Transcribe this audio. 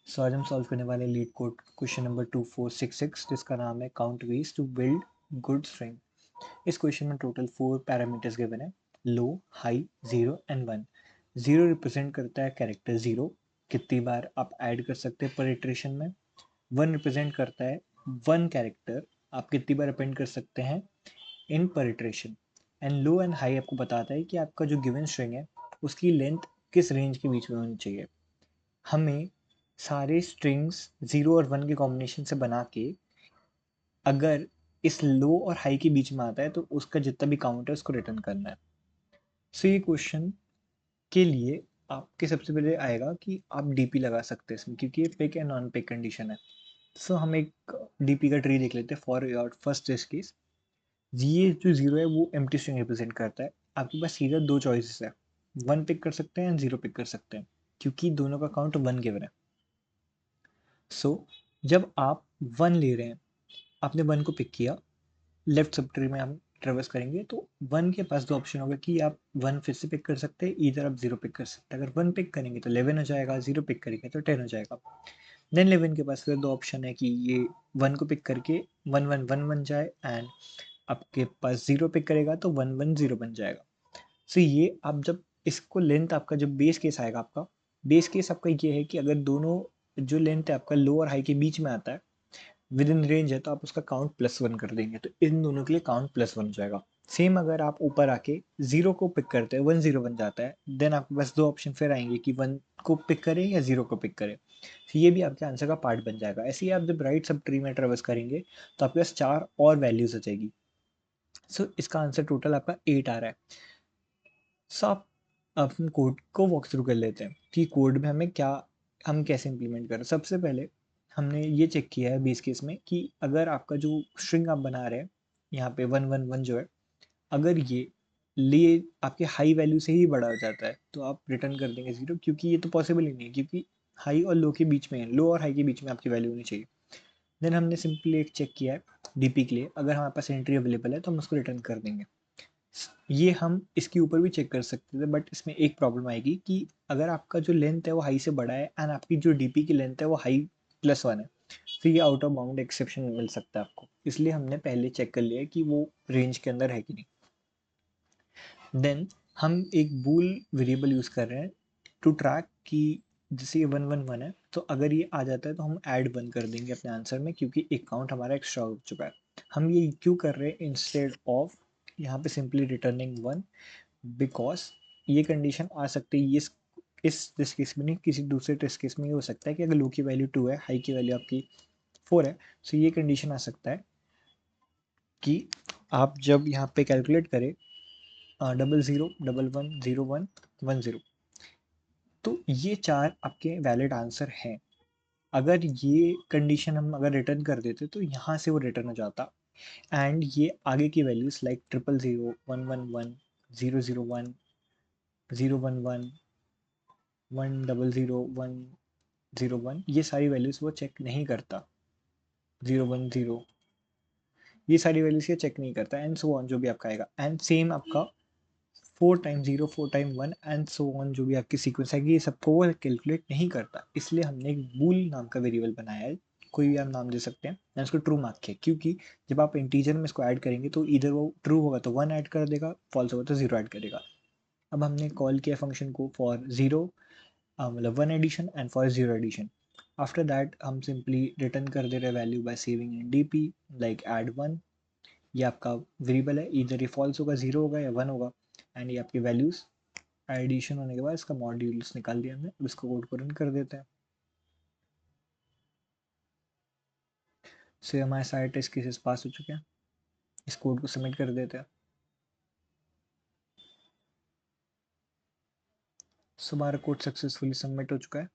सो आज हम सॉल्व करने वाले लीड कोड क्वेश्चन नंबर 2466 जिसका नाम है count ways to build good string. इस क्वेश्चन में टोटल 4 पैरामीटर्स गिवन है, low, high, zero and one. Zero represent करता है कैरेक्टर जीरो, कितनी बार आप ऐड कर सकते हैं पर इटरेशन में। वन रिप्रेजेंट करता है वन कैरेक्टर, आप कितनी बार अपेंड कर सकते हैं इन पर iteration. And low and high आपको बताता है कि आपका जो गिवन स्ट्रिंग है उसकी लेंथ किस रेंज के बीच में होनी चाहिए। हमें सारे स्ट्रिंग्स जीरो और वन के कॉम्बिनेशन से बना के अगर इस लो और हाई के बीच में आता है तो उसका जितना भी काउंट है उसको रिटर्न करना है। सो ये क्वेश्चन के लिए आपके सबसे पहले आएगा कि आप डीपी लगा सकते हैं इसमें, क्योंकि ये peak and non peak condition है। सो हम एक डीपी का ट्री देख लेते हैं for your first test case. ये जो जीरो है वो एम्प्टी स्ट्रिंग रिप्रेजेंट करता है। आपके पास सीधा दो चॉइसेस है, वन पिक कर सकते हैं एंड जीरो पिक कर सकते हैं, क्योंकि दोनों का काउंट वन गिवन है। सो जब आप वन ले रहे हैं, आपने वन को पिक किया, लेफ्ट सब ट्री में हम ट्रेवर्स करेंगे तो वन के पास दो ऑप्शन होगा कि आप वन फिर से पिक कर सकते हैं, इधर आप जीरो पिक कर सकते हैं। अगर वन पिक करेंगे तो 11 हो जाएगा, जीरो पिक करेंगे तो 10 हो जाएगा। देन 11 के पास फिर दो ऑप्शन है कि ये वन को पिक करके वन वन वन बन जाए, एंड आपके पास जीरो पिक करेगा तो वन वन जीरो बन जाएगा। सो ये आप जब इसको लेंथ आपका जब बेस केस आएगा, आपका बेस केस आपका ये है कि अगर दोनों जो लेंथ है आपका लो और हाई के बीच में आता है, विद इन रेंज है, तो आप उसका काउंट प्लस वन कर देंगे, तो इन दोनों के लिए काउंट प्लस वन हो जाएगा। सेम अगर आप ऊपर आके जीरो को पिक करते हैं, वन जीरो बन जाता है, देन आपके पास दो ऑप्शन फिर आएंगे कि वन को पिक करें या जीरो को पिक करें। तो ये भी आपके आंसर का पार्ट बन जाएगा। ऐसे ही आप जब राइट सब ट्री में ट्रेवर्स करेंगे तो आपके पास चार और वैल्यूज आ जाएगी। सो इसका आंसर टोटल आपका 8 आ रहा है। सो आप अपन कोड को वॉक थ्रू कर लेते हैं कि कोड में हमें क्या, हम कैसे इंप्लीमेंट करें। सबसे पहले हमने ये चेक किया है बेस केस में कि अगर आपका जो स्ट्रिंग आप बना रहे हैं यहाँ पे वन वन वन जो है, अगर ये लिए आपके हाई वैल्यू से ही बड़ा हो जाता है तो आप रिटर्न कर देंगे जीरो, क्योंकि ये तो पॉसिबल ही नहीं है, क्योंकि हाई और लो के बीच में है, लो और हाई के बीच में आपकी वैल्यू होनी चाहिए। देन हमने सिंपली एक चेक किया है डीपी के लिए, अगर हमारे पास एंट्री अवेलेबल है तो हम उसको रिटर्न कर देंगे। ये हम इसके ऊपर भी चेक कर सकते थे, बट इसमें एक प्रॉब्लम आएगी कि अगर आपका जो लेंथ है वो हाई से बड़ा है एंड आपकी जो डीपी की लेंथ है वो हाई प्लस वन है, तो ये आउट ऑफ बाउंड एक्सेप्शन मिल सकता है आपको। इसलिए हमने पहले चेक कर लिया है कि वो रेंज के अंदर है कि नहीं। देन हम एक बूल वेरिएबल यूज़ कर रहे हैं टू ट्रैक कि जैसे ये वन वन वन है, तो अगर ये आ जाता है तो हम ऐड वन कर देंगे अपने आंसर में, क्योंकि एक काउंट हमारा एक्स्ट्रा हो चुका है। हम ये क्यों कर रहे हैं इंस्टेड ऑफ यहाँ पे सिंपली रिटर्निंग वन, बिकॉज ये कंडीशन आ सकती है, ये इस टेस्ट केस में नहीं, किसी दूसरे टेस्ट केस में ये हो सकता है कि अगर लो की वैल्यू टू है, हाई की वैल्यू आपकी फोर है, तो ये कंडीशन आ सकता है कि आप जब यहाँ पे कैलकुलेट करें double zero double one zero one one zero, तो ये चार आपके वैलिड आंसर हैं। अगर ये कंडीशन हम अगर रिटर्न कर देते तो यहाँ से वो रिटर्न हो जाता, एंड ये आगे की values like triple zero one one one zero zero one zero one one one double zero one zero one, ये सारी वैल्यूज़ वो चेक नहीं करता। ज़ीरो वन ज़ीरो, ये सारी वैल्यूज़ ये चेक नहीं करता, एंड सो ऑन जो भी आपका आएगा, एंड सेम आपका four time zero four time one and so on जो भी आपकी सीक्वेंस आएगी, ये सबको वो कैलकुलेट नहीं करता। इसलिए हमने एक बूल नाम का वेरिएबल बनाया है, कोई भी आप नाम दे सकते हैं, एंड उसको ट्रू मार्क किया, क्योंकि जब आप इंटीजर में इसको ऐड करेंगे तो इधर वो ट्रू होगा तो वन ऐड कर देगा, फॉल्स होगा तो जीरो ऐड करेगा। अब हमने कॉल किया फंक्शन को फॉर जीरो, मतलब one addition and for zero addition. After that हम सिंपली रिटर्न कर दे रहे value by saving in DP like add one. ये आपका वेरिएबल है, इधर ये फॉल्स होगा, जीरो होगा या वन होगा, एंड ये आपकी वैल्यूज एडिशन होने के बाद इसका मॉड्यूल्स निकाल दिया हमने। अब इसको कोड को रन कर देते हैं। से हमारे सारे टेस्ट केसेस पास हो चुके हैं। इस कोड को सबमिट कर देते हैं। सो हमारा कोड सक्सेसफुली सबमिट हो चुका है।